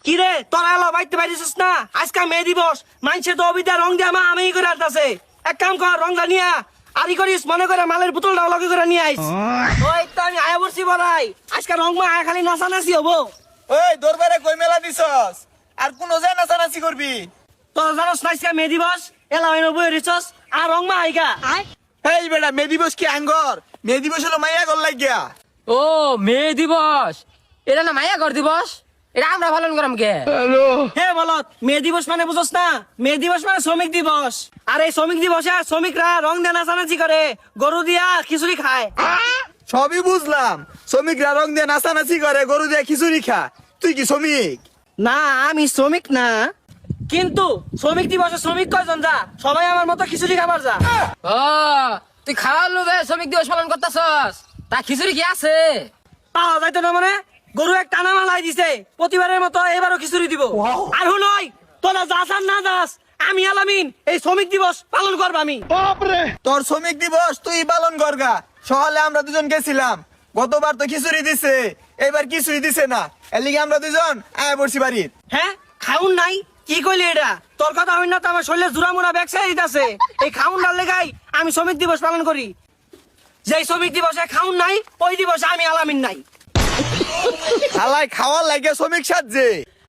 কিরে তোরা এলো বাইতে বাইরেছিস না আজকে মে দিবস মানছে তো অবিদ্যা রং দিয়ে মা আমি করে আসতেছে এক কাম কর রংটা নিয়া আরি করিস মনে করে মালের বোতলটা লগে করে নিয়ে আইস ওই তো আমি আয়া বসছি বলাই আজকে রং মা আয়া খালি নাচানাচি হবো ওই দরবারে কই মেলা দিছস আর কোন যায় নাচানাচি করবি তোরা জানোস না আজকে মে দিবস এলা হইনো বই রিছস আর রং মা আইগা এই বেটা মে দিবস কি আঙ্গর মে দিবস হলো মাইয়া গল লাগিয়া ও মে দিবস এটা না মায়া ঘর দিবস এটা আমরা পালন করাম কে হে বলত মে দিবস মানে বুঝছ না মে দিবস মানে শ্রমিক দিবস আর এই শ্রমিক দিবসে শ্রমিকরা রং দিয়ে নাচানাচি করে গরু দিয়া খিচুড়ি খায় সবই বুঝলাম শ্রমিকরা রং দিয়ে নাচানাচি করে গরু দিয়ে খিচুড়ি খা তুই কি শ্রমিক না আমি শ্রমিক না কিন্তু শ্রমিক দিবসে শ্রমিক কয়জন যা সবাই আমার মতো খিচুড়ি খাবার যা ও তুই খাওয়ার লোভে শ্রমিক দিবস পালন করতেছস তা খিচুড়ি কি আছে পাওয়া যাইতো না মানে গরু এক টানা মালাই দিছে প্রতিবারের মতো এবারও খিচুড়ি দিব আর হুনই তোরা যাস আর না যাস আমি আলামিন এই শ্রমিক দিবস পালন করবো আমি তোর শ্রমিক দিবস তুই পালন করগা সকালে আমরা দুজন গেছিলাম গতবার তো খিচুড়ি দিছে এবার কিছুই দিছে না এর লিগে আমরা দুজন আয় পড়ছি বাড়ির হ্যাঁ খাউন নাই কি কইলি এটা তোর কথা হইন না তো আমার শরীরে জুড়া মুড়া ব্যাগ সাইড দিতেছে এই খাউন ডাল লেগাই আমি শ্রমিক দিবস পালন করি যেই শ্রমিক দিবসে খাউন নাই ওই দিবসে আমি আলামিন নাই হালাই খাওয়ার লাগে শ্রমিক সাজছে